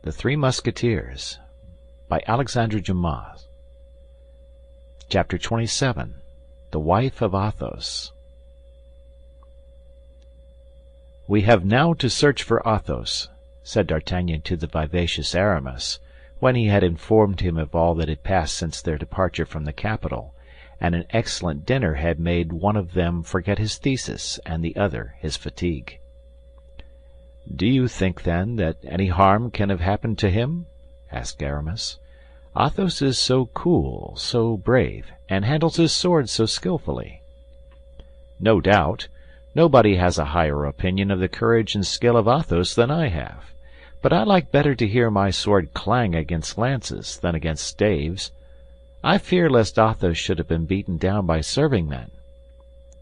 The Three Musketeers by Alexandre Dumas. Chapter 27. The Wife of Athos. "We have now to search for Athos," said D'Artagnan to the vivacious Aramis, when he had informed him of all that had passed since their departure from the capital, and an excellent dinner had made one of them forget his thesis and the other his fatigue. "Do you think, then, that any harm can have happened to him?" asked Aramis. "Athos is so cool, so brave, and handles his sword so skillfully." "No doubt. Nobody has a higher opinion of the courage and skill of Athos than I have. But I like better to hear my sword clang against lances than against staves. I fear lest Athos should have been beaten down by serving men.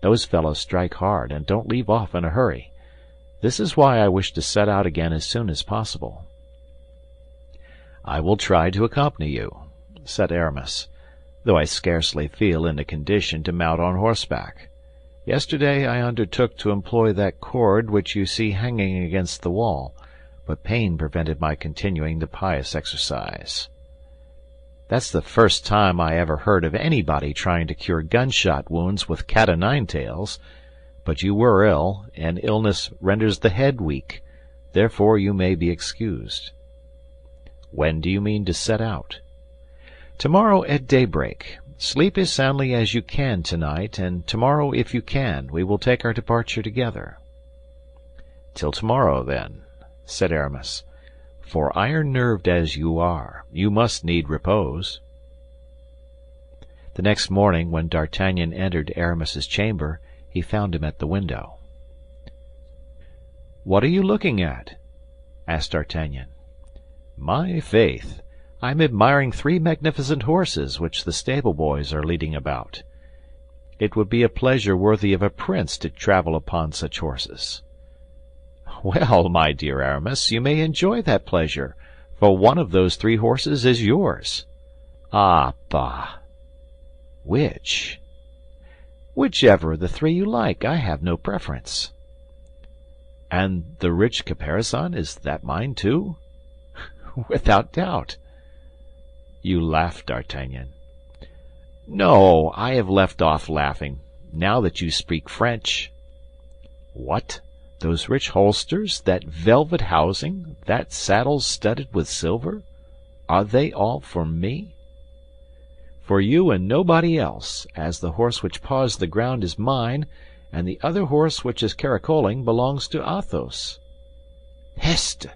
Those fellows strike hard and don't leave off in a hurry. This is why I wish to set out again as soon as possible." "I will try to accompany you," said Aramis, "though I scarcely feel in a condition to mount on horseback. Yesterday I undertook to employ that cord which you see hanging against the wall, but pain prevented my continuing the pious exercise." "That's the first time I ever heard of anybody trying to cure gunshot wounds with cat-o'-nine-tails. But you were ill, and illness renders the head weak. Therefore you may be excused." "When do you mean to set out?" "Tomorrow at daybreak. Sleep as soundly as you can tonight, and tomorrow, if you can, we will take our departure together." "Till tomorrow, then," said Aramis. "For iron-nerved as you are, you must need repose." The next morning, when D'Artagnan entered Aramis's chamber, he found him at the window. "What are you looking at?" asked D'Artagnan. "My faith, I am admiring 3 magnificent horses which the stable boys are leading about. It would be a pleasure worthy of a prince to travel upon such horses." "Well, my dear Aramis, you may enjoy that pleasure, for one of those 3 horses is yours." "Ah, bah!" "Which?" "Whichever of the 3 you like. I have no preference." "And the rich caparison, is that mine, too?" "Without doubt." "You laugh, D'Artagnan." "No, I have left off laughing, now that you speak French." "What? Those rich holsters, that velvet housing, that saddle studded with silver, are they all for me?" "For you and nobody else, as the horse which paws the ground is mine, and the other horse which is caracoling belongs to Athos." "Peste!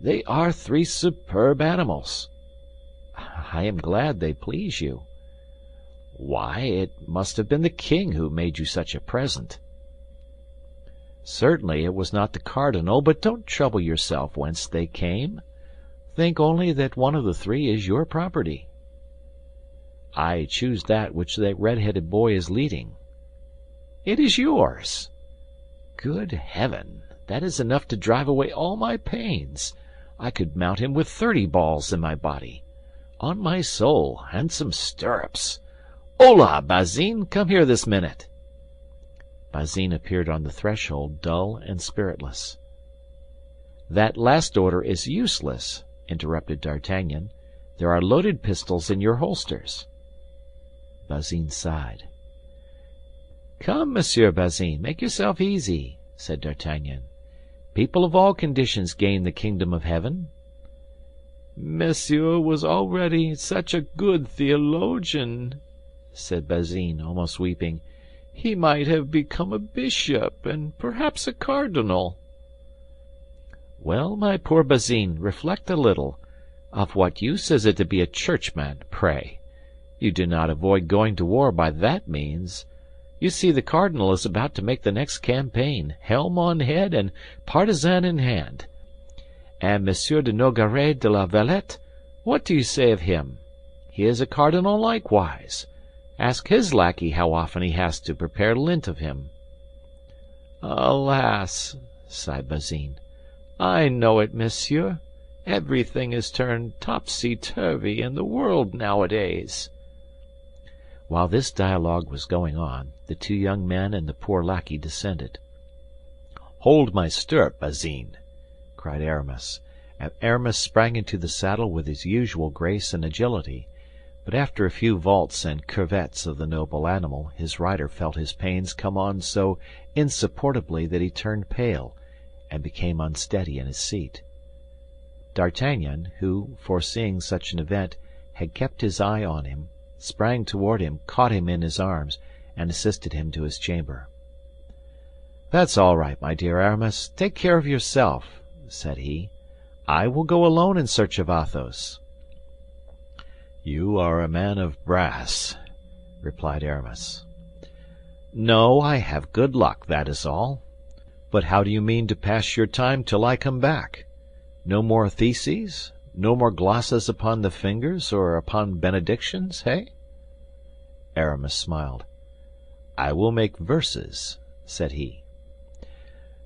They are 3 superb animals." "I am glad they please you." "Why, it must have been the king who made you such a present." "Certainly it was not the cardinal, but don't trouble yourself whence they came. Think only that one of the 3 is your property." "I choose that which that red-headed boy is leading." "It is yours." "Good heaven! That is enough to drive away all my pains. I could mount him with 30 balls in my body. On my soul, and some stirrups! Hola, Bazin, come here this minute." Bazin appeared on the threshold, dull and spiritless. "That last order is useless," interrupted D'Artagnan. "There are loaded pistols in your holsters." Bazin sighed. "Come, Monsieur Bazin, make yourself easy," said D'Artagnan. "People of all conditions gain the kingdom of heaven." "Monsieur was already such a good theologian," said Bazin, almost weeping. "He might have become a bishop, and perhaps a cardinal." "Well, my poor Bazin, reflect a little. Of what use is it to be a churchman, pray? You do not avoid going to war by that means. You see the cardinal is about to make the next campaign, helm on head and partisan in hand. And Monsieur de Nogaret de la Valette, what do you say of him? He is a cardinal likewise. Ask his lackey how often he has to prepare lint of him." "Alas!" sighed Bazin, "I know it, monsieur. Everything is turned topsy-turvy in the world nowadays." While this dialogue was going on, the 2 young men and the poor lackey descended. "Hold my stirrup, Bazin," cried Aramis, Aramis sprang into the saddle with his usual grace and agility, but after a few vaults and curvets of the noble animal, his rider felt his pains come on so insupportably that he turned pale, and became unsteady in his seat. D'Artagnan, who, foreseeing such an event, had kept his eye on him, sprang toward him, caught him in his arms, and assisted him to his chamber. "That's all right, my dear Aramis. Take care of yourself," said he. "I will go alone in search of Athos." "You are a man of brass," replied Aramis. "No, I have good luck, that is all. But how do you mean to pass your time till I come back? No more theses? No more glosses upon the fingers or upon benedictions, hey?" Aramis smiled. "I will make verses," said he.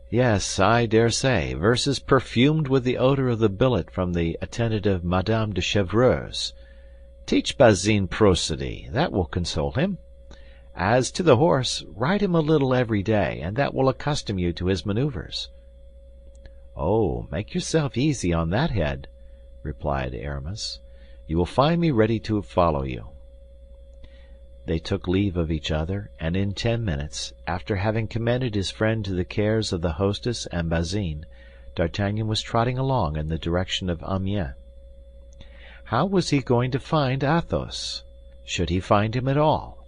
"Yes, I dare say, verses perfumed with the odor of the billet from the attendant of Madame de Chevreuse. Teach Bazin prosody, that will console him. As to the horse, ride him a little every day, and that will accustom you to his maneuvers." "Oh, make yourself easy on that head," replied Aramis. "You will find me ready to follow you." They took leave of each other, and in 10 minutes, after having commended his friend to the cares of the hostess and Bazin, D'Artagnan was trotting along in the direction of Amiens. How was he going to find Athos? Should he find him at all?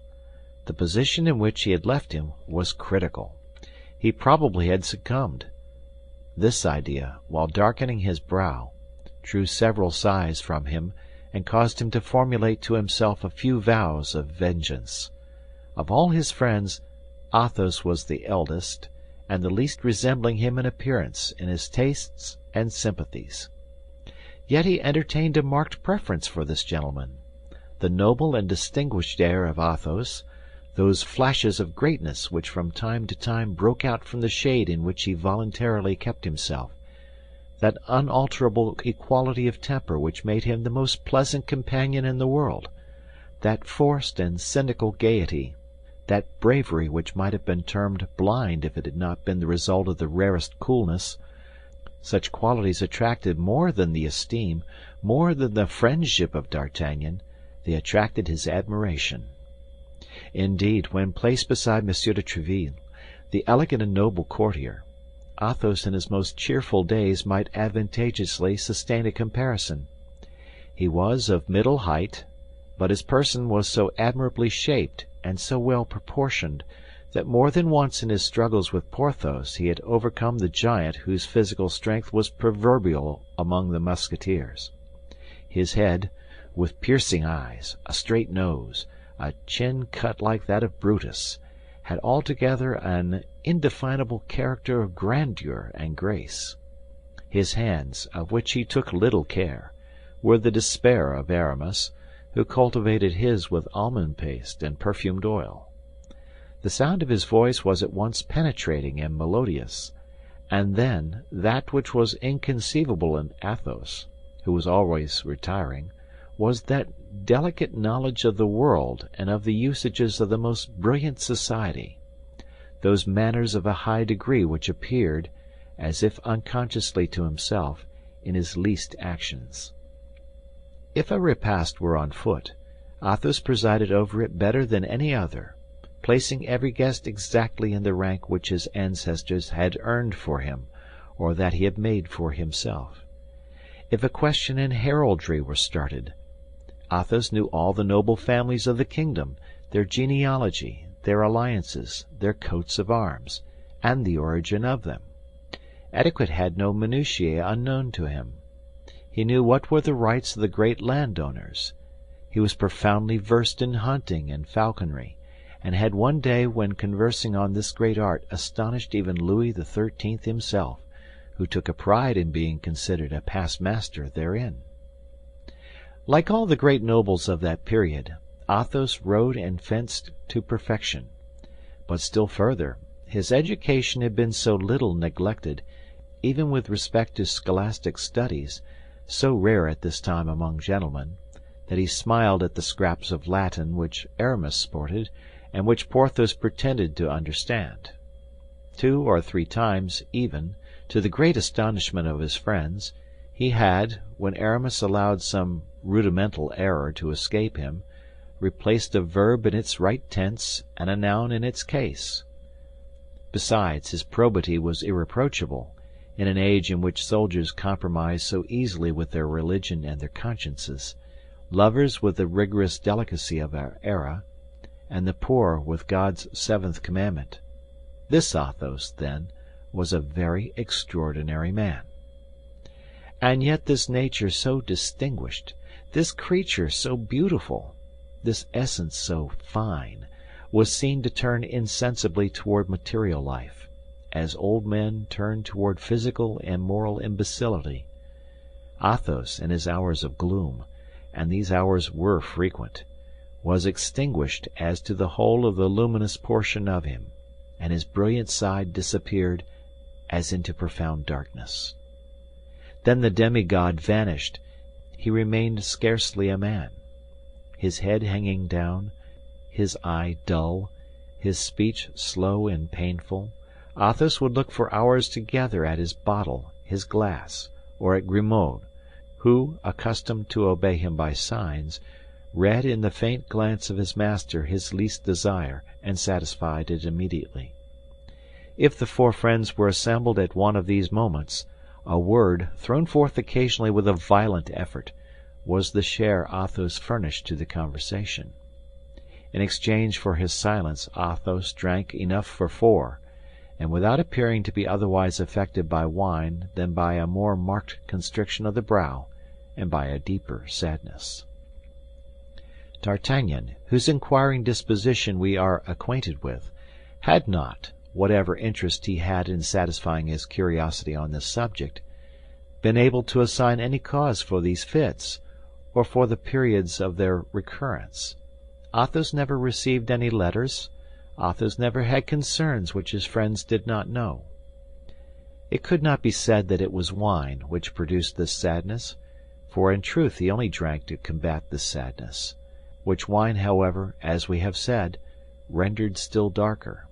The position in which he had left him was critical. He probably had succumbed. This idea, while darkening his brow, drew several sighs from him and caused him to formulate to himself a few vows of vengeance. Of all his friends, Athos was the eldest, and the least resembling him in appearance, in his tastes and sympathies. Yet he entertained a marked preference for this gentleman. The noble and distinguished air of Athos, those flashes of greatness which from time to time broke out from the shade in which he voluntarily kept himself, that unalterable equality of temper which made him the most pleasant companion in the world, that forced and cynical gaiety, that bravery which might have been termed blind if it had not been the result of the rarest coolness—such qualities attracted more than the esteem, more than the friendship of D'Artagnan, they attracted his admiration. Indeed, when placed beside Monsieur de Tréville, the elegant and noble courtier, Athos in his most cheerful days might advantageously sustain a comparison. He was of middle height, but his person was so admirably shaped and so well proportioned that more than once in his struggles with Porthos he had overcome the giant whose physical strength was proverbial among the Musketeers. His head, with piercing eyes, a straight nose, a chin cut like that of Brutus, had altogether an indefinable character of grandeur and grace. His hands, of which he took little care, were the despair of Aramis, who cultivated his with almond paste and perfumed oil. The sound of his voice was at once penetrating and melodious, and then that which was inconceivable in Athos, who was always retiring, was that delicate knowledge of the world and of the usages of the most brilliant society, those manners of a high degree which appeared, as if unconsciously to himself, in his least actions. If a repast were on foot, Athos presided over it better than any other, placing every guest exactly in the rank which his ancestors had earned for him, or that he had made for himself. If a question in heraldry were started, Athos knew all the noble families of the kingdom, their genealogy, their alliances, their coats of arms, and the origin of them. Etiquette had no minutiae unknown to him. He knew what were the rights of the great landowners. He was profoundly versed in hunting and falconry, and had one day when conversing on this great art astonished even Louis XIII himself, who took a pride in being considered a past master therein. Like all the great nobles of that period, Athos rode and fenced to perfection. But still further, his education had been so little neglected, even with respect to scholastic studies, so rare at this time among gentlemen, that he smiled at the scraps of Latin which Aramis sported, and which Porthos pretended to understand. 2 or 3 times, even, to the great astonishment of his friends, He had, when Aramis allowed some rudimental error to escape him, replaced a verb in its right tense and a noun in its case. Besides, his probity was irreproachable, in an age in which soldiers compromise so easily with their religion and their consciences, lovers with the rigorous delicacy of our era, and the poor with God's seventh commandment. This Athos, then, was a very extraordinary man. And yet this nature so distinguished, this creature so beautiful, this essence so fine, was seen to turn insensibly toward material life, as old men turn toward physical and moral imbecility. Athos, in his hours of gloom, and these hours were frequent, was extinguished as to the whole of the luminous portion of him, and his brilliant side disappeared as into profound darkness. Then the demigod vanished. He remained scarcely a man. His head hanging down, his eye dull, his speech slow and painful, Athos would look for hours together at his bottle, his glass, or at Grimaud, who, accustomed to obey him by signs, read in the faint glance of his master his least desire and satisfied it immediately. If the four friends were assembled at one of these moments, a word, thrown forth occasionally with a violent effort, was the share Athos furnished to the conversation. In exchange for his silence, Athos drank enough for four, and without appearing to be otherwise affected by wine than by a more marked constriction of the brow and by a deeper sadness. D'Artagnan, whose inquiring disposition we are acquainted with, had not, whatever interest he had in satisfying his curiosity on this subject, been able to assign any cause for these fits, or for the periods of their recurrence. Athos never received any letters. Athos never had concerns which his friends did not know. It could not be said that it was wine which produced this sadness, for in truth he only drank to combat this sadness, which wine, however, as we have said, rendered still darker.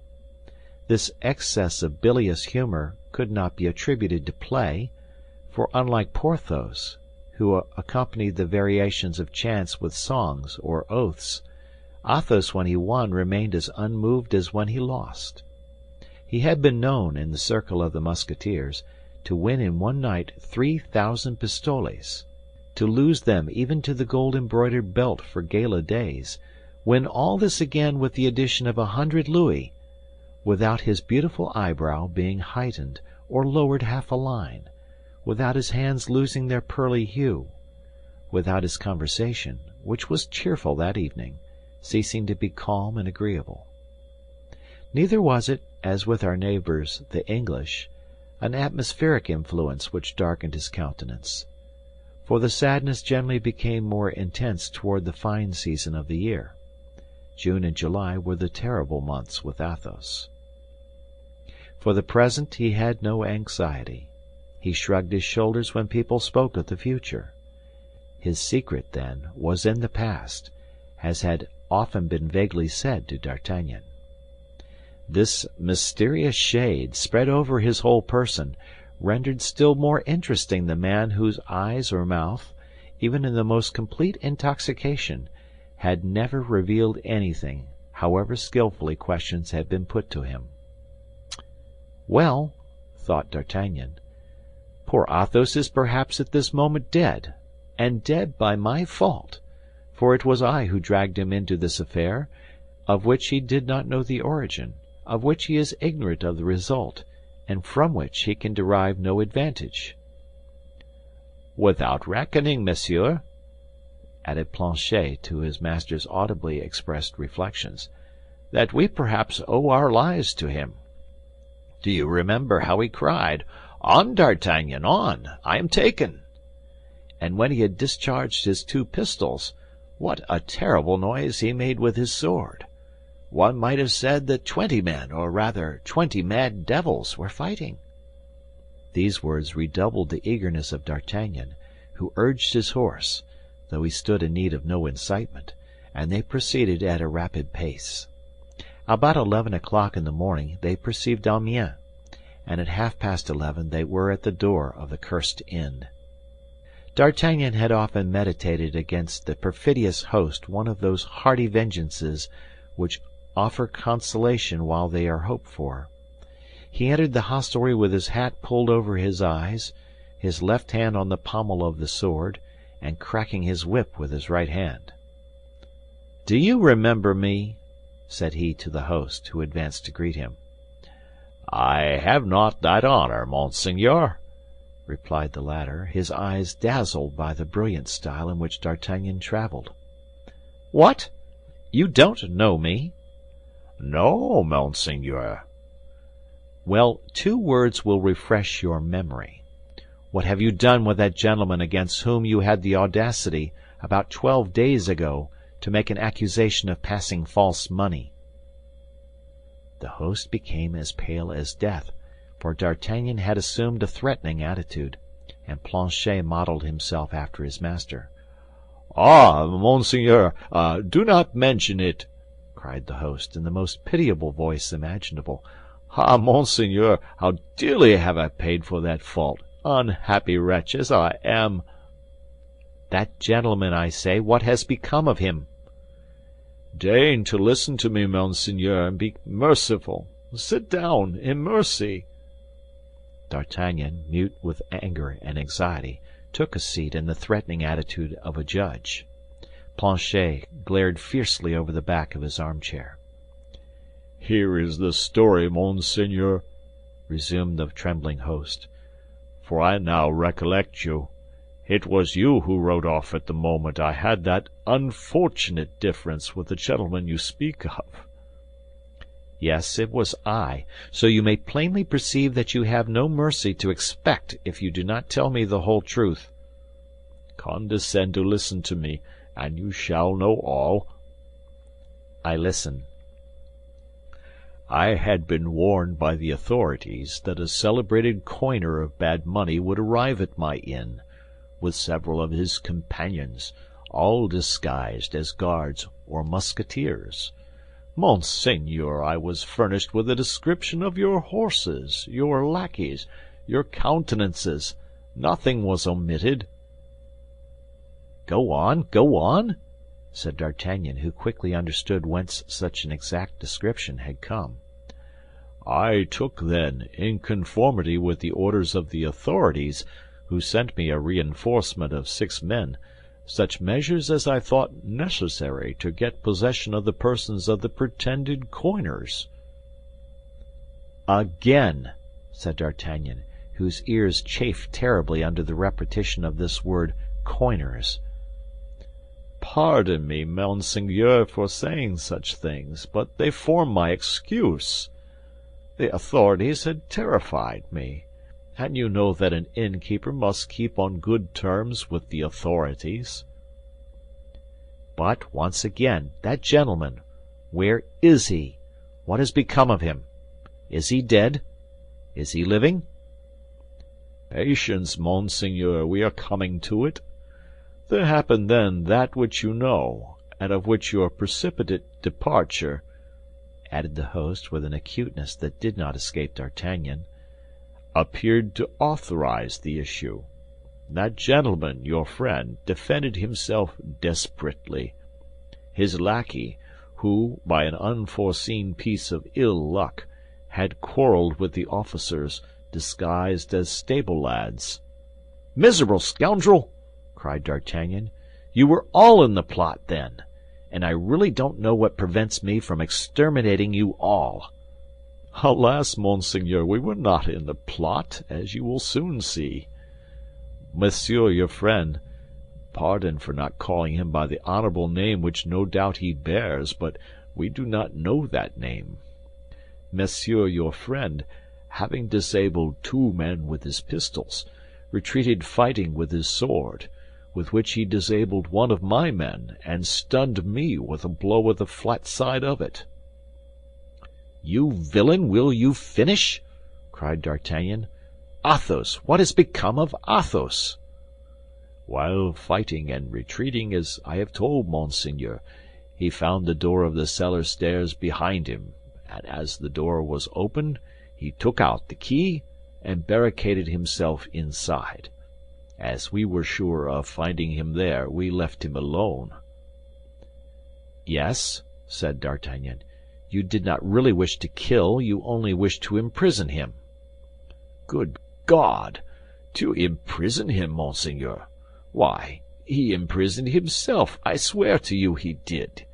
This excess of bilious humor could not be attributed to play, for unlike Porthos, who accompanied the variations of chance with songs or oaths, Athos, when he won, remained as unmoved as when he lost. He had been known, in the circle of the Musketeers, to win in one night 3,000 pistoles, to lose them even to the gold-embroidered belt for gala days, win all this again with the addition of 100 louis, without his beautiful eyebrow being heightened or lowered half a line, without his hands losing their pearly hue, without his conversation, which was cheerful that evening, ceasing to be calm and agreeable. Neither was it, as with our neighbors the English, an atmospheric influence which darkened his countenance, for the sadness generally became more intense toward the fine season of the year. June and July were the terrible months with Athos. For the present he had no anxiety. He shrugged his shoulders when people spoke of the future. His secret, then, was in the past, as had often been vaguely said to D'Artagnan. This mysterious shade, spread over his whole person, rendered still more interesting the man whose eyes or mouth, even in the most complete intoxication, had never revealed anything, however skillfully questions had been put to him. Well, thought D'Artagnan, poor Athos is perhaps at this moment dead, and dead by my fault, for it was I who dragged him into this affair, of which he did not know the origin, of which he is ignorant of the result, and from which he can derive no advantage. Without reckoning, monsieur, added Planchet to his master's audibly expressed reflections, that we perhaps owe our lives to him. Do you remember how he cried, "On, D'Artagnan, on! I am taken!" And when he had discharged his 2 pistols, what a terrible noise he made with his sword! One might have said that 20 men, or rather 20 mad devils, were fighting. These words redoubled the eagerness of D'Artagnan, who urged his horse, though he stood in need of no incitement, and they proceeded at a rapid pace. About 11 o'clock in the morning they perceived Amiens, and at 11:30 they were at the door of the cursed inn. D'Artagnan had often meditated against the perfidious host one of those hearty vengeances which offer consolation while they are hoped for. He entered the hostelry with his hat pulled over his eyes, his left hand on the pommel of the sword, and cracking his whip with his right hand. "Do you remember me?" said he to the host, who advanced to greet him. "I have not that honor, Monseigneur," replied the latter, his eyes dazzled by the brilliant style in which D'Artagnan traveled. "What? You don't know me?" "No, Monseigneur." "Well, 2 words will refresh your memory. What have you done with that gentleman against whom you had the audacity, about 12 days ago, to make an accusation of passing false money?" The host became as pale as death, for D'Artagnan had assumed a threatening attitude, and Planchet modeled himself after his master. "Ah, Monseigneur, do not mention it," cried the host, in the most pitiable voice imaginable. "Ah, Monseigneur, how dearly have I paid for that fault, unhappy wretch as I am!" "That gentleman, I say, what has become of him?" "Deign to listen to me, Monseigneur, and be merciful. Sit down, in mercy." D'Artagnan, mute with anger and anxiety, took a seat in the threatening attitude of a judge. Planchet glared fiercely over the back of his armchair. "Here is the story, Monseigneur," resumed the trembling host, "for I now recollect you. It was you who rode off at the moment I had that unfortunate difference with the gentleman you speak of." "Yes, it was I, so you may plainly perceive that you have no mercy to expect if you do not tell me the whole truth." "Condescend to listen to me, and you shall know all." "I listen." "I had been warned by the authorities that a celebrated coiner of bad money would arrive at my inn, with several of his companions, all disguised as guards or Musketeers. Monseigneur, I was furnished with a description of your horses, your lackeys, your countenances. Nothing was omitted." Go on," said D'Artagnan, who quickly understood whence such an exact description had come. "I took then, in conformity with the orders of the authorities, who sent me a reinforcement of 6 men, such measures as I thought necessary to get possession of the persons of the pretended coiners." "Again," said D'Artagnan, whose ears chafed terribly under the repetition of this word coiners. "Pardon me, Monseigneur, for saying such things, but they form my excuse. The authorities had terrified me, and you know that an innkeeper must keep on good terms with the authorities." "But, once again, that gentleman, where is he? What has become of him? Is he dead? Is he living?" "Patience, Monseigneur, we are coming to it. There happened then that which you know, and of which your precipitate departure," added the host with an acuteness that did not escape D'Artagnan, "appeared to authorize the issue. That gentleman, your friend, defended himself desperately. His lackey, who, by an unforeseen piece of ill luck, had quarreled with the officers, disguised as stable lads." "Miserable scoundrel!" cried D'Artagnan. "You were all in the plot, then, and I really don't know what prevents me from exterminating you all." "Alas, Monseigneur, we were not in the plot, as you will soon see. Monsieur, your friend, pardon for not calling him by the honorable name which no doubt he bears, but we do not know that name. Monsieur, your friend, having disabled 2 men with his pistols, retreated fighting with his sword, with which he disabled one of my men, and stunned me with a blow with the flat side of it." "You villain, will you finish?" cried D'Artagnan. "Athos, what has become of Athos?" "While fighting and retreating, as I have told Monseigneur, he found the door of the cellar stairs behind him, and as the door was open, he took out the key and barricaded himself inside. As we were sure of finding him there, we left him alone." "Yes," said D'Artagnan, "you did not really wish to kill, you only wished to imprison him." "Good God! To imprison him, monseigneur? Why, he imprisoned himself, I swear to you he did.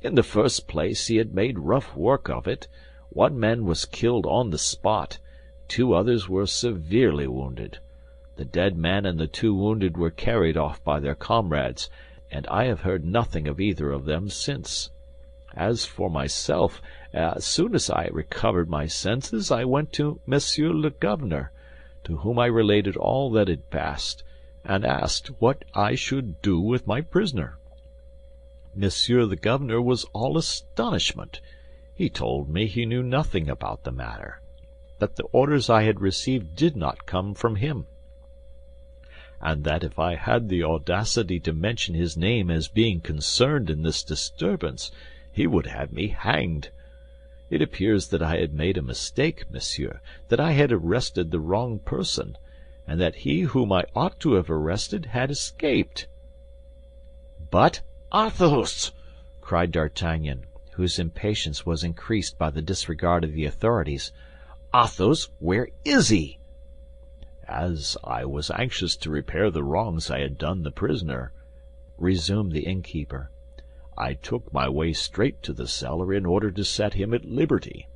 In the first place, he had made rough work of it. One man was killed on the spot, 2 others were severely wounded. The dead man and the 2 wounded were carried off by their comrades, and I have heard nothing of either of them since. As for myself, as soon as I recovered my senses, I went to Monsieur le Governor, to whom I related all that had passed, and asked what I should do with my prisoner. Monsieur the Governor was all astonishment. He told me he knew nothing about the matter, that the orders I had received did not come from him, and that if I had the audacity to mention his name as being concerned in this disturbance, he would have me hanged. It appears that I had made a mistake, monsieur, that I had arrested the wrong person, and that he whom I ought to have arrested had escaped." "But Athos!" cried D'Artagnan, whose impatience was increased by the disregard of the authorities. "Athos, where is he?" "As I was anxious to repair the wrongs I had done the prisoner," resumed the innkeeper, "I took my way straight to the cellar in order to set him at liberty.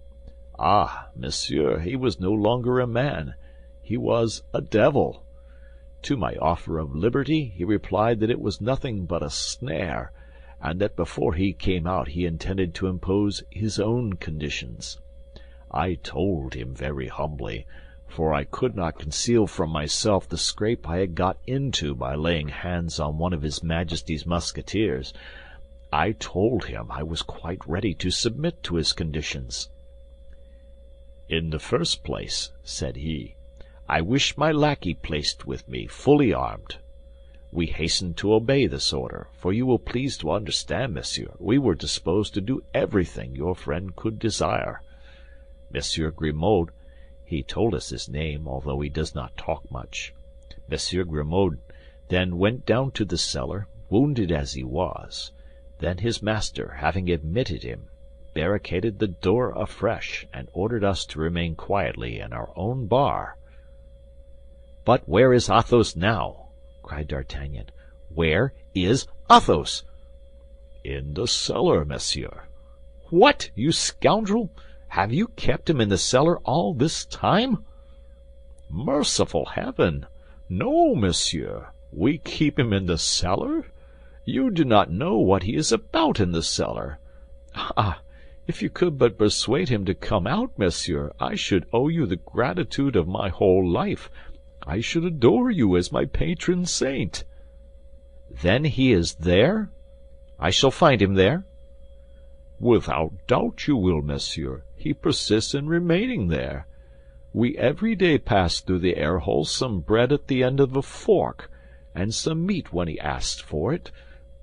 Ah, monsieur, he was no longer a man, he was a devil. To my offer of liberty he replied that it was nothing but a snare, and that before he came out he intended to impose his own conditions. I told him very humbly, for I could not conceal from myself the scrape I had got into by laying hands on one of his Majesty's Musketeers. I told him I was quite ready to submit to his conditions. "In the first place," said he, "I wish my lackey placed with me, fully armed." We hastened to obey this order, for you will please to understand, monsieur, we were disposed to do everything your friend could desire. Monsieur Grimaud, he told us his name, although he does not talk much. Monsieur Grimaud then went down to the cellar, wounded as he was. Then his master, having admitted him, barricaded the door afresh, and ordered us to remain quietly in our own bar. "But where is Athos now?" cried D'Artagnan. "Where is Athos?" "In the cellar, monsieur." "What, you scoundrel! Have you kept him in the cellar all this time?" "Merciful heaven! No, monsieur. We keep him in the cellar? You do not know what he is about in the cellar. Ah, if you could but persuade him to come out, monsieur, I should owe you the gratitude of my whole life. I should adore you as my patron saint." "Then he is there? I shall find him there?" "Without doubt you will, monsieur. He persists in remaining there. We every day pass through the air-hole some bread at the end of a fork, and some meat when he asks for it.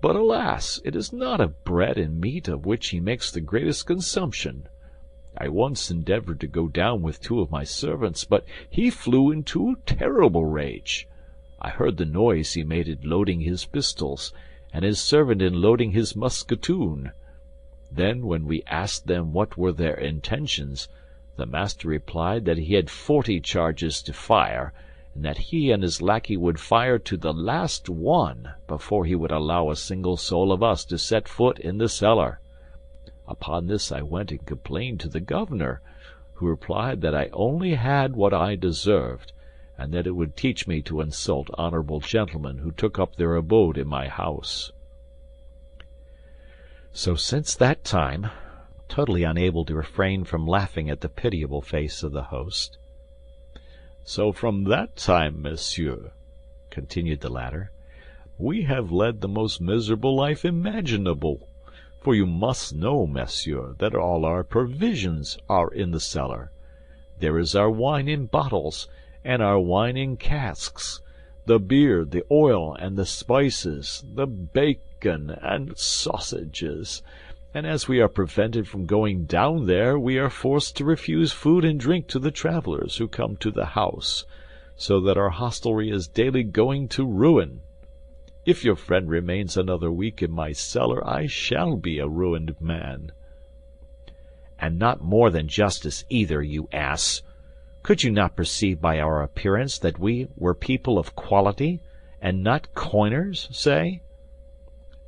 But alas, it is not of bread and meat of which he makes the greatest consumption. I once endeavored to go down with 2 of my servants, but he flew into a terrible rage. I heard the noise he made in loading his pistols, and his servant in loading his musketoon. Then, when we asked them what were their intentions, the master replied that he had 40 charges to fire, and that he and his lackey would fire to the last one before he would allow a single soul of us to set foot in the cellar. Upon this I went and complained to the governor, who replied that I only had what I deserved, and that it would teach me to insult honorable gentlemen who took up their abode in my house. So since that time, totally unable to refrain from laughing at the pitiable face of the host. So from that time, monsieur, continued the latter, we have led the most miserable life imaginable. For you must know, monsieur, that all our provisions are in the cellar. There is our wine in bottles, and our wine in casks, the beer, the oil, and the spices, the bacon and sausages. And as we are prevented from going down there, we are forced to refuse food and drink to the travelers who come to the house. so that our hostelry is daily going to ruin. If your friend remains another week in my cellar, I shall be a ruined man." "And not more than justice either, you ass! Could you not perceive by our appearance that we were people of quality, and not coiners, say?"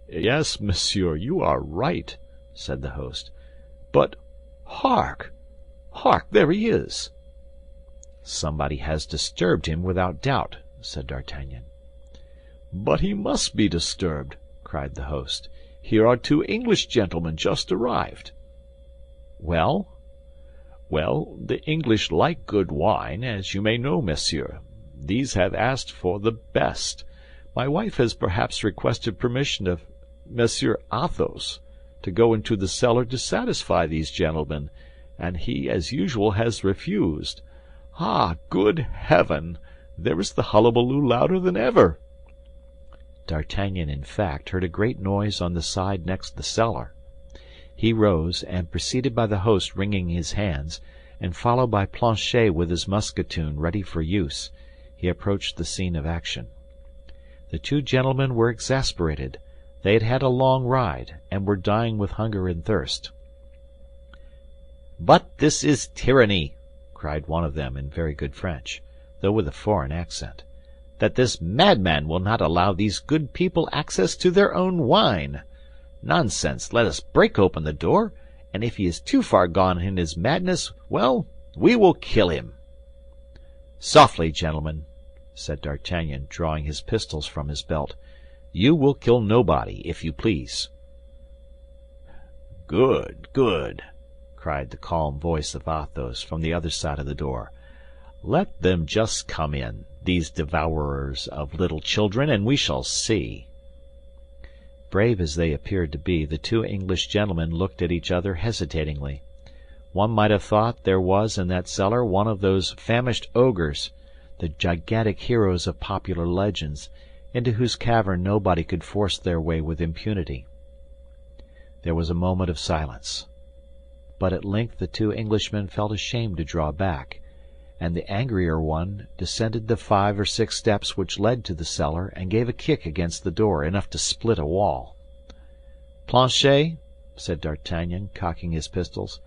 "Yes, monsieur, you are right," said the host. "But hark! Hark! There he is!" "Somebody has disturbed him, without doubt," said D'Artagnan. "But he must be disturbed," cried the host. "Here are two English gentlemen just arrived." "Well?" "Well, the English like good wine, as you may know, monsieur. These have asked for the best. My wife has perhaps requested permission of Monsieur Athos to go into the cellar to satisfy these gentlemen, and he, as usual, has refused. Ah, good heaven! There is the hullabaloo louder than ever." D'Artagnan, in fact, heard a great noise on the side next the cellar. He rose, and preceded by the host wringing his hands, and followed by Planchet with his musketoon ready for use, he approached the scene of action. The two gentlemen were exasperated. They had had a long ride, and were dying with hunger and thirst. "But this is tyranny," cried one of them in very good French, though with a foreign accent, "that this madman will not allow these good people access to their own wine. Nonsense, let us break open the door, and if he is too far gone in his madness, well, we will kill him." "Softly, gentlemen," said D'Artagnan, drawing his pistols from his belt. "You will kill nobody, if you please." "Good, good," cried the calm voice of Athos from the other side of the door. "Let them just come in, these devourers of little children, and we shall see." Brave as they appeared to be, the two English gentlemen looked at each other hesitatingly. One might have thought there was in that cellar one of those famished ogres, the gigantic heroes of popular legends, into whose cavern nobody could force their way with impunity. There was a moment of silence. But at length the two Englishmen felt ashamed to draw back, and the angrier one descended the 5 or 6 steps which led to the cellar and gave a kick against the door, enough to split a wall. "Planchet," said D'Artagnan, cocking his pistols,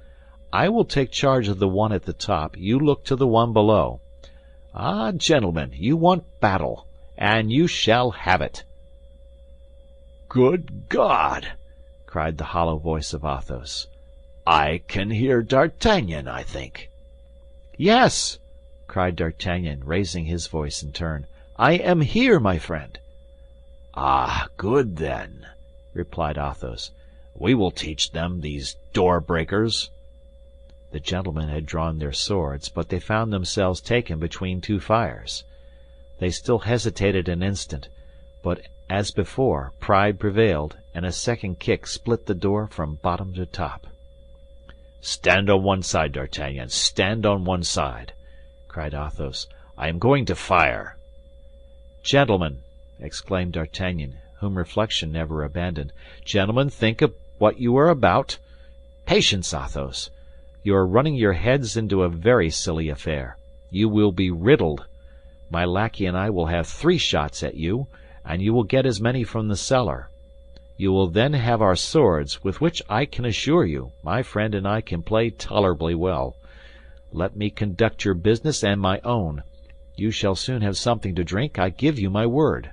"I will take charge of the one at the top. You look to the one below. Ah, gentlemen, you want battle, and you shall have it." "Good God!" cried the hollow voice of Athos. "I can hear D'Artagnan, I think." "Yes," cried D'Artagnan, raising his voice in turn. "I am here, my friend." "Ah, good then," replied Athos. "We will teach them, these door-breakers." The gentlemen had drawn their swords, but they found themselves taken between two fires. They still hesitated an instant, but as before, pride prevailed, and a second kick split the door from bottom to top. "Stand on one side, D'Artagnan, stand on one side," cried Athos. "I am going to fire." "Gentlemen," exclaimed D'Artagnan, whom reflection never abandoned, "gentlemen, think of what you are about. Patience, Athos. You are running your heads into a very silly affair. You will be riddled. My lackey and I will have 3 shots at you, and you will get as many from the cellar. You will then have our swords, with which I can assure you, my friend and I can play tolerably well. Let me conduct your business and my own. You shall soon have something to drink, I give you my word."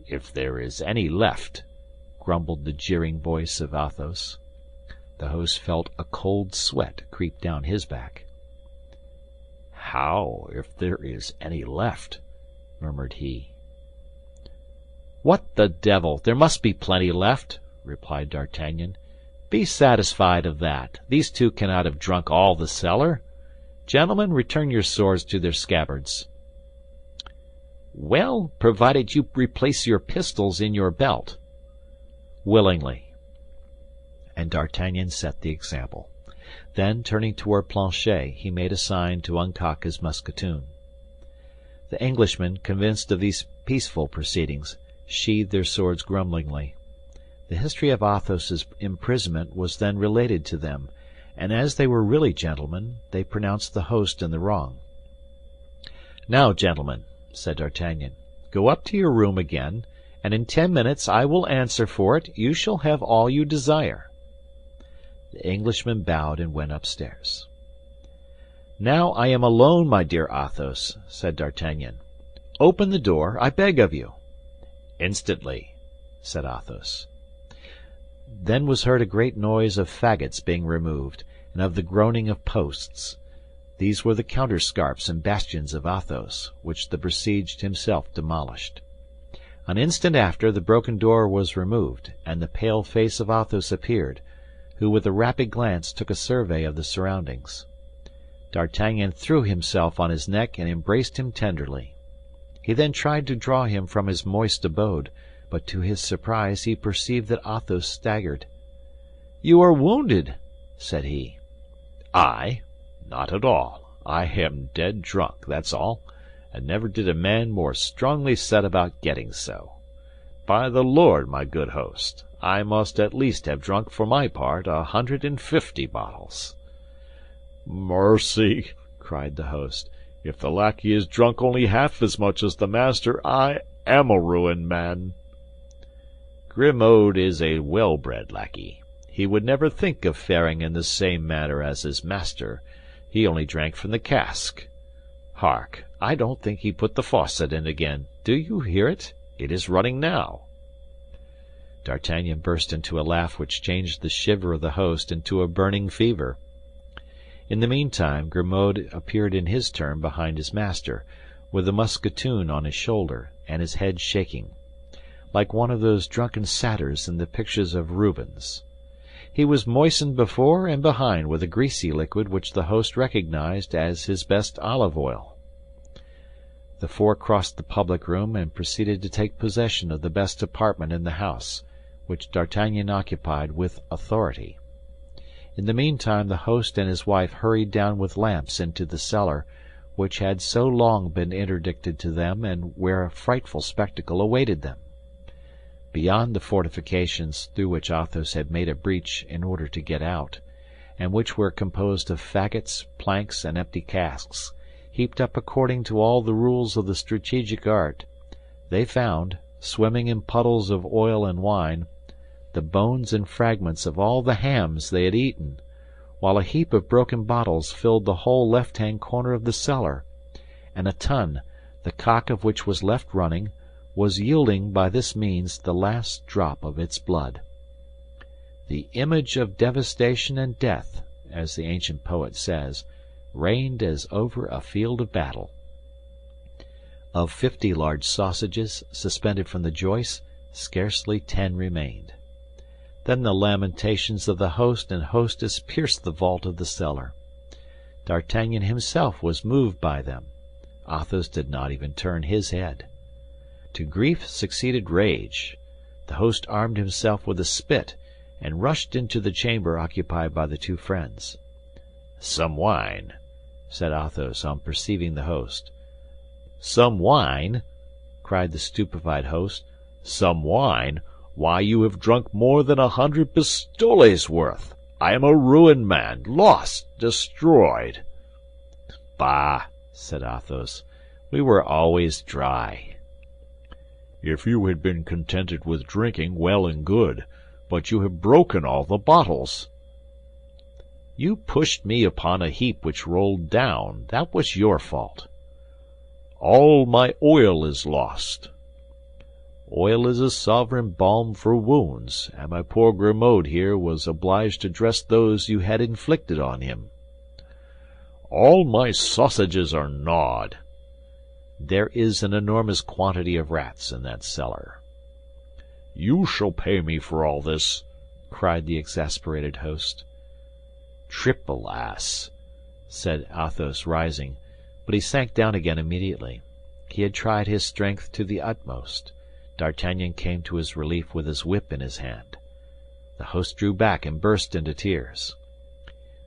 "If there is any left," grumbled the jeering voice of Athos. The host felt a cold sweat creep down his back. "How, if there is any left?" murmured he. "What the devil! There must be plenty left," replied D'Artagnan. "Be satisfied of that. These two cannot have drunk all the cellar. Gentlemen, return your swords to their scabbards." "Well, provided you replace your pistols in your belt." "Willingly." And D'Artagnan set the example. Then, turning toward Planchet, he made a sign to uncock his musketoon. The Englishmen, convinced of these peaceful proceedings, sheathed their swords grumblingly. The history of Athos's imprisonment was then related to them, and as they were really gentlemen, they pronounced the host in the wrong. Now, gentlemen, said D'Artagnan, go up to your room again, and in 10 minutes I will answer for it you shall have all you desire. The Englishman bowed and went upstairs. Now I am alone, my dear Athos, said D'Artagnan. Open the door, I beg of you. Instantly, said Athos. Then was heard a great noise of faggots being removed, and of the groaning of posts. These were the counterscarps and bastions of Athos, which the besieged himself demolished. An instant after, the broken door was removed, and the pale face of Athos appeared, who with a rapid glance took a survey of the surroundings. D'Artagnan threw himself on his neck and embraced him tenderly. He then tried to draw him from his moist abode, but to his surprise he perceived that Athos staggered. "You are wounded," said he. "I? Not at all. I am dead drunk, that's all, and never did a man more strongly set about getting so. By the Lord, my good host, I must at least have drunk for my part 150 bottles." "Mercy!" cried the host. "If the lackey is drunk only half as much as the master, I am a ruined man." "Grimaud is a well-bred lackey. He would never think of faring in the same manner as his master. He only drank from the cask. Hark, I don't think he put the faucet in again. Do you hear it? It is running now." D'Artagnan burst into a laugh which changed the shiver of the host into a burning fever. In the meantime, Grimaud appeared in his turn behind his master, with a musketoon on his shoulder, and his head shaking, like one of those drunken satyrs in the pictures of Rubens. He was moistened before and behind with a greasy liquid which the host recognized as his best olive oil. The four crossed the public room and proceeded to take possession of the best apartment in the house, which D'Artagnan occupied with authority. In the meantime, the host and his wife hurried down with lamps into the cellar, which had so long been interdicted to them and where a frightful spectacle awaited them. Beyond the fortifications through which Athos had made a breach in order to get out, and which were composed of faggots, planks, and empty casks, heaped up according to all the rules of the strategic art, they found, swimming in puddles of oil and wine, the bones and fragments of all the hams they had eaten, while a heap of broken bottles filled the whole left-hand corner of the cellar, and a tun, the cock of which was left running, was yielding by this means the last drop of its blood. The image of devastation and death, as the ancient poet says, reigned as over a field of battle. Of 50 large sausages suspended from the joists, scarcely 10 remained. Then the lamentations of the host and hostess pierced the vault of the cellar. D'Artagnan himself was moved by them. Athos did not even turn his head. To grief succeeded rage. The host armed himself with a spit, and rushed into the chamber occupied by the two friends. "Some wine," said Athos on perceiving the host. "Some wine!" cried the stupefied host. "Some wine! Why, you have drunk more than 100 pistoles' worth. I am a ruined man, lost, destroyed." "Bah!" said Athos, "we were always dry." "If you had been contented with drinking, well and good, but you have broken all the bottles." "You pushed me upon a heap which rolled down. That was your fault." "All my oil is lost." "Oil is a sovereign balm for wounds, and my poor Grimaud here was obliged to dress those you had inflicted on him." "All my sausages are gnawed." "There is an enormous quantity of rats in that cellar." "You shall pay me for all this," cried the exasperated host. "Triple ass," said Athos, rising, but he sank down again immediately. He had tried his strength to the utmost. D'Artagnan came to his relief with his whip in his hand. The host drew back and burst into tears.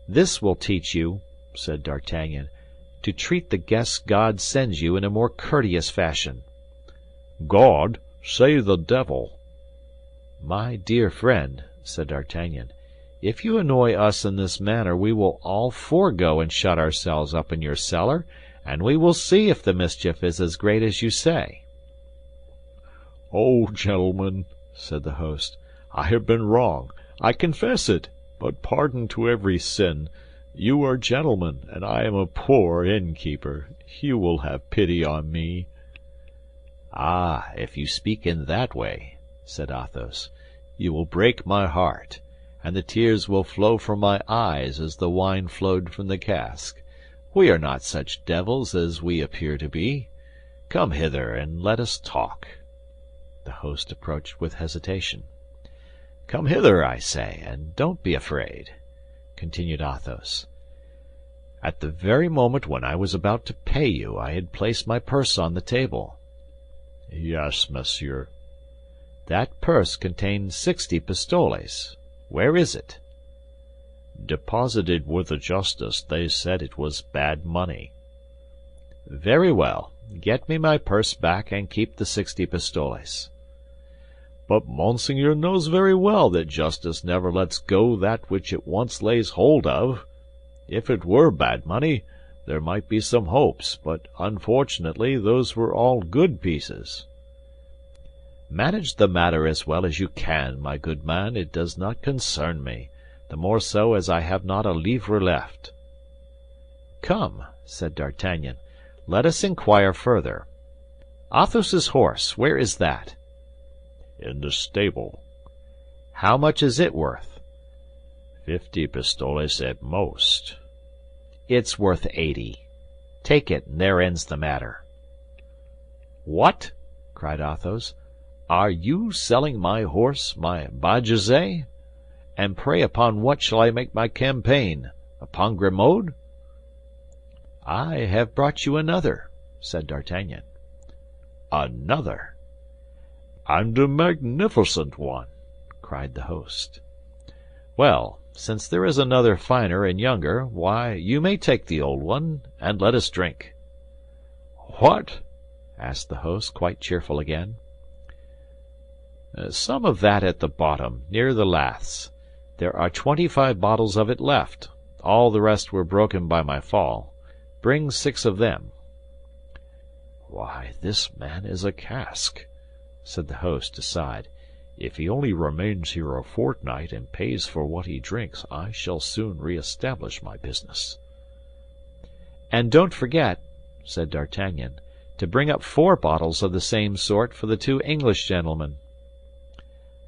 "This will teach you," said D'Artagnan, "to treat the guests God sends you in a more courteous fashion." "God? Say the devil." "My dear friend," said D'Artagnan, "if you annoy us in this manner, we will all four go and shut ourselves up in your cellar, and we will see if the mischief is as great as you say." "Oh, gentlemen," said the host, "I have been wrong. I confess it, but pardon to every sin. You are gentlemen, and I am a poor innkeeper. You will have pity on me." "Ah, if you speak in that way," said Athos, "you will break my heart, and the tears will flow from my eyes as the wine flowed from the cask. We are not such devils as we appear to be. Come hither, and let us talk." The host approached with hesitation. "Come hither, I say, and don't be afraid," continued Athos. "At the very moment when I was about to pay you, I had placed my purse on the table." "Yes, monsieur." "That purse contained 60 pistoles. Where is it?" "Deposited with the justice. They said it was bad money." "Very well. Get me my purse back and keep the 60 pistoles." "But Monseigneur knows very well that justice never lets go that which it once lays hold of. If it were bad money, there might be some hopes, but unfortunately those were all good pieces." "Manage the matter as well as you can, my good man. It does not concern me, the more so as I have not a livre left." "Come," said D'Artagnan, "let us inquire further. Athos's horse, where is that?" "In the stable." "How much is it worth?" 50 pistoles at most." "It's worth 80. Take it, and there ends the matter." "What!" cried Athos, "are you selling my horse, my Bajazet? And pray upon what shall I make my campaign? Upon Grimaud?" "I have brought you another," said D'Artagnan. "Another? And a magnificent one!" cried the host. "Well, since there is another finer and younger, why, you may take the old one, and let us drink." "What?" asked the host, quite cheerful again. "Some of that at the bottom, near the laths. There are 25 bottles of it left. All the rest were broken by my fall. Bring 6 of them." "Why, this man is a cask," said the host aside. "If he only remains here a fortnight and pays for what he drinks, I shall soon re-establish my business." "And don't forget," said D'Artagnan, "to bring up 4 bottles of the same sort for the 2 English gentlemen."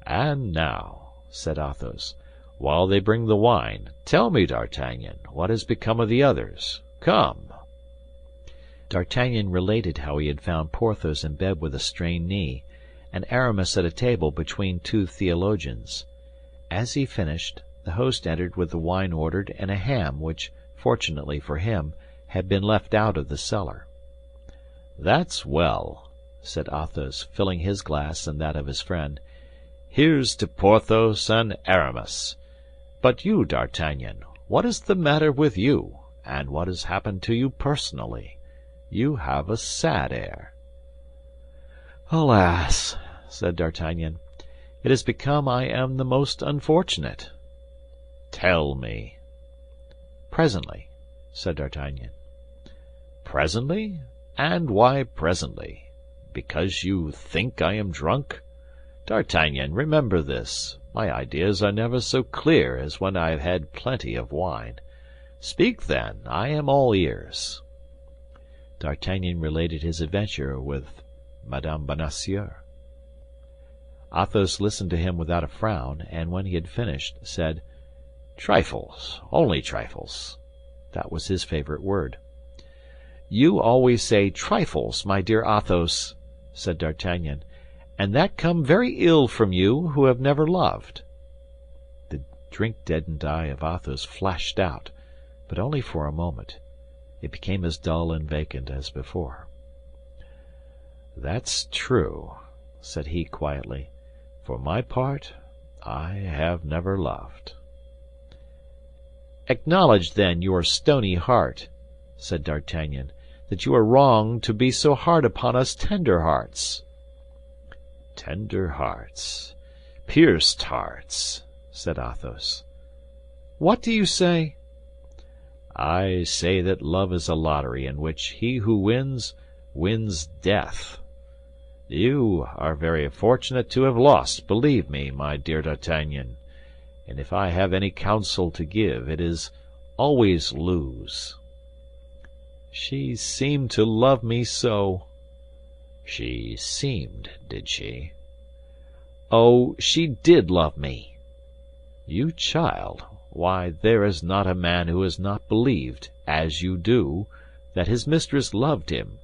"And now," said Athos, "while they bring the wine, tell me, D'Artagnan, what has become of the others. Come." D'Artagnan related how he had found Porthos in bed with a strained knee, and Aramis at a table between 2 theologians. As he finished, the host entered with the wine ordered and a ham which, fortunately for him, had been left out of the cellar. "That's well," said Athos, filling his glass and that of his friend. "Here's to Porthos and Aramis. But you, D'Artagnan, what is the matter with you, and what has happened to you personally? You have a sad air." "Alas," said D'Artagnan, "it has become I am the most unfortunate." "Tell me." "Presently," said D'Artagnan. "Presently? And why presently? Because you think I am drunk? D'Artagnan, remember this. My ideas are never so clear as when I have had plenty of wine. Speak, then, I am all ears." D'Artagnan related his adventure with Mme. Bonacieux. Athos listened to him without a frown, and when he had finished, said, "Trifles, only trifles." That was his favorite word. "You always say trifles, my dear Athos," said D'Artagnan, "and that come very ill from you, who have never loved." The drink-deadened eye of Athos flashed out, but only for a moment. It became as dull and vacant as before. "That's true," said he quietly. "For my part, I have never loved." "Acknowledge, then, your stony heart," said D'Artagnan, "that you are wrong to be so hard upon us tender hearts." "Tender hearts, pierced hearts," said Athos. "What do you say?" I say that love is a lottery in which he who wins, wins death. You are very fortunate to have lost, believe me, my dear D'Artagnan, and if I have any counsel to give, it is always lose. She seemed to love me so. She seemed, did she? Oh, she did love me. You child, why, there is not a man who has not believed, as you do, that his mistress loved him,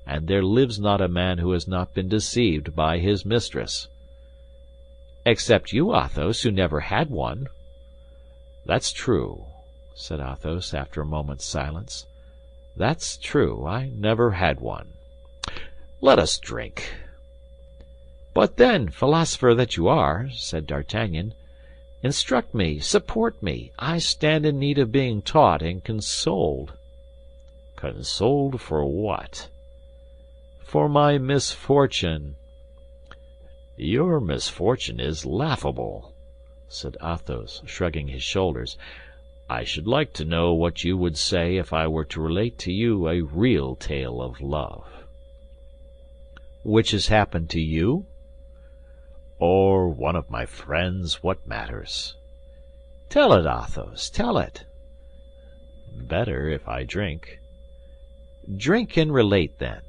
and there lives not a man who has not been deceived by his mistress. Except you, Athos, who never had one. That's true, said Athos, after a moment's silence. That's true, I never had one. Let us drink. But then, philosopher that you are, said D'Artagnan, instruct me, support me. I stand in need of being taught and consoled. Consoled for what? For my misfortune. Your misfortune is laughable, said Athos, shrugging his shoulders. I should like to know what you would say if I were to relate to you a real tale of love. Which has happened to you? Or one of my friends, what matters? Tell it, Athos, tell it. Better if I drink. Drink and relate, then.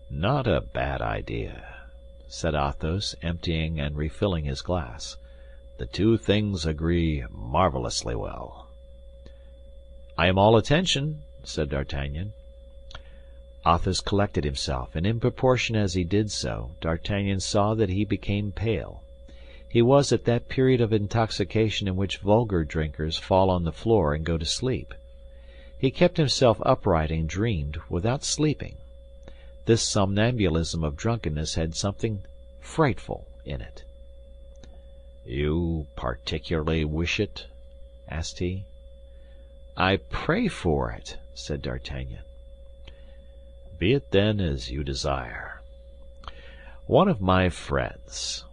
Not a bad idea, said Athos, emptying and refilling his glass. The two things agree marvelously well. I am all attention, said D'Artagnan. Athos collected himself, and in proportion as he did so, D'Artagnan saw that he became pale. He was at that period of intoxication in which vulgar drinkers fall on the floor and go to sleep. He kept himself upright and dreamed without sleeping. This somnambulism of drunkenness had something frightful in it. You particularly wish it? asked he. I pray for it, said D'Artagnan. Be it then as you desire. One of my friends,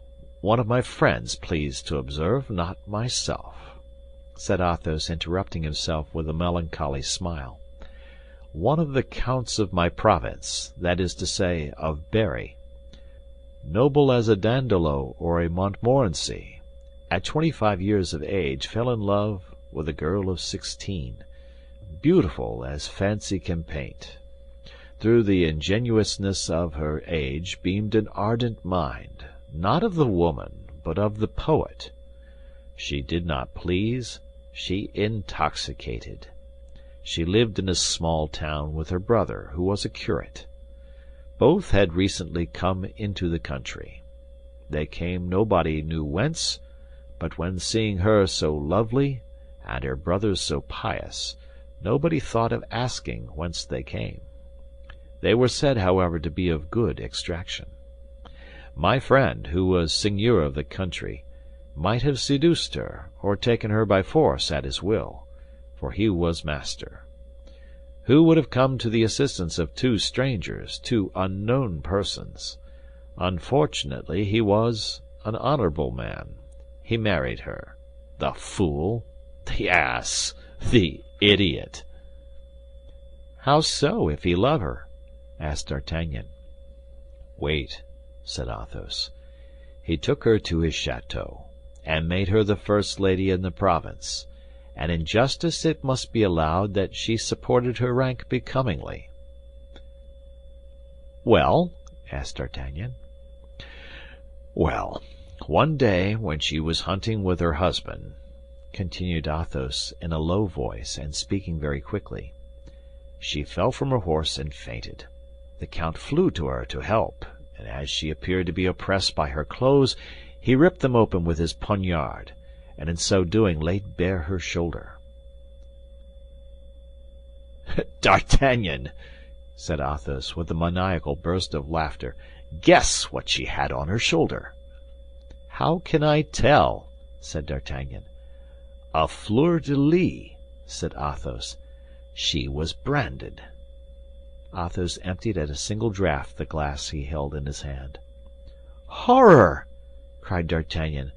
please to observe, not myself, said Athos, interrupting himself with a melancholy smile. One of the counts of my province, that is to say, of Berry, noble as a Dandolo or a Montmorency, at 25 years of age fell in love with a girl of 16, beautiful as fancy can paint. Through the ingenuousness of her age beamed an ardent mind, not of the woman, but of the poet. She did not please, she intoxicated. She lived in a small town with her brother, who was a curate. Both had recently come into the country. They came nobody knew whence, but when seeing her so lovely, and her brother so pious, nobody thought of asking whence they came. They were said, however, to be of good extraction. My friend, who was seigneur of the country, might have seduced her, or taken her by force at his will, for he was master. Who would have come to the assistance of two strangers, two unknown persons? Unfortunately, he was an honorable man. He married her. The fool! The ass! The idiot! How so, if he love her? asked D'Artagnan. Wait, said Athos. He took her to his château, and made her the first lady in the province, and in justice it must be allowed that she supported her rank becomingly. Well? asked D'Artagnan. Well, one day when she was hunting with her husband, continued Athos in a low voice and speaking very quickly, she fell from her horse and fainted. The count flew to her to help, and as she appeared to be oppressed by her clothes, he ripped them open with his poniard, and in so doing laid bare her shoulder. D'Artagnan, said Athos, with a maniacal burst of laughter, guess what she had on her shoulder. How can I tell? said D'Artagnan. A fleur-de-lis, said Athos. She was branded. Athos emptied at a single draught the glass he held in his hand. Horror! cried D'Artagnan.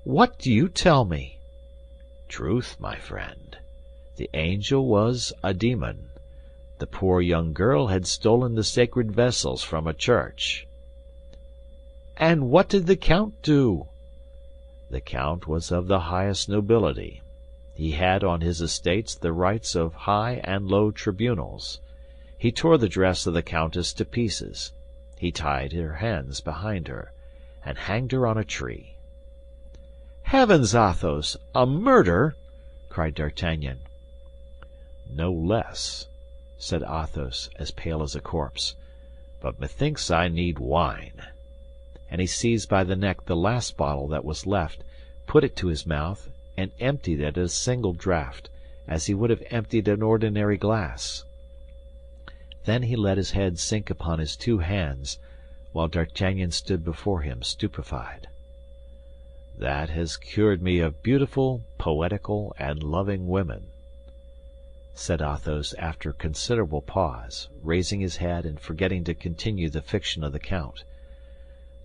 What do you tell me? Truth, my friend. The angel was a demon. The poor young girl had stolen the sacred vessels from a church. "And what did the count do?" The count was of the highest nobility. He had on his estates the rights of high and low tribunals. He tore the dress of the countess to pieces. He tied her hands behind her, and hanged her on a tree. "Heavens, Athos! A murder!" cried D'Artagnan. "No less," said Athos, as pale as a corpse. "But methinks I need wine." And he seized by the neck the last bottle that was left, put it to his mouth, and emptied it at a single draught, as he would have emptied an ordinary glass. Then he let his head sink upon his two hands, while D'Artagnan stood before him stupefied. "That has cured me of beautiful, poetical, and loving women," said Athos after a considerable pause, raising his head and forgetting to continue the fiction of the count.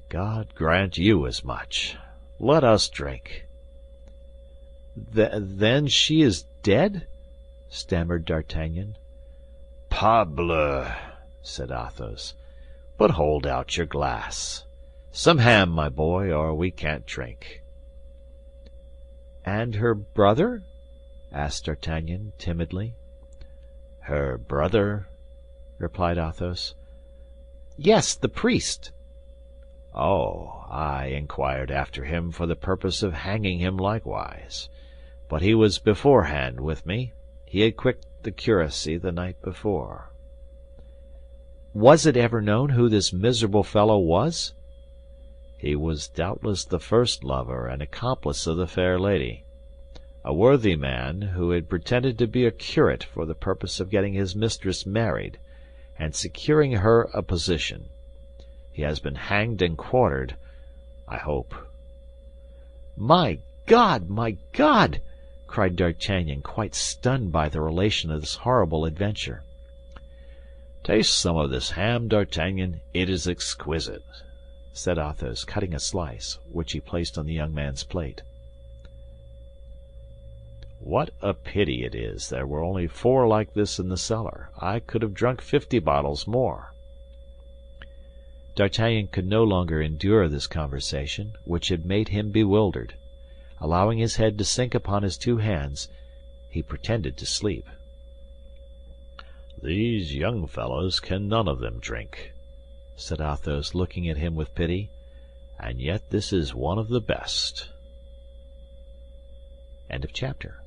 "God grant you as much. Let us drink." Then she is dead?" stammered D'Artagnan. "Parbleu!" said Athos. "But hold out your glass. Some ham, my boy, or we can't drink." "And her brother?" asked D'Artagnan, timidly. "Her brother?" replied Athos. "Yes, the priest." "Oh, I inquired after him for the purpose of hanging him likewise. But he was beforehand with me. He had quit the curacy the night before." "Was it ever known who this miserable fellow was?" "He was doubtless the first lover and accomplice of the fair lady. A worthy man who had pretended to be a curate for the purpose of getting his mistress married, and securing her a position. He has been hanged and quartered, I hope." "My God, my God!" cried D'Artagnan, quite stunned by the relation of this horrible adventure. "Taste some of this ham, D'Artagnan. It is exquisite," said Athos, cutting a slice, which he placed on the young man's plate. "What a pity it is there were only 4 like this in the cellar. I could have drunk 50 bottles more." D'Artagnan could no longer endure this conversation, which had made him bewildered. Allowing his head to sink upon his two hands, he pretended to sleep. "These young fellows can none of them drink," said Athos, looking at him with pity, "and yet this is one of the best." End of chapter.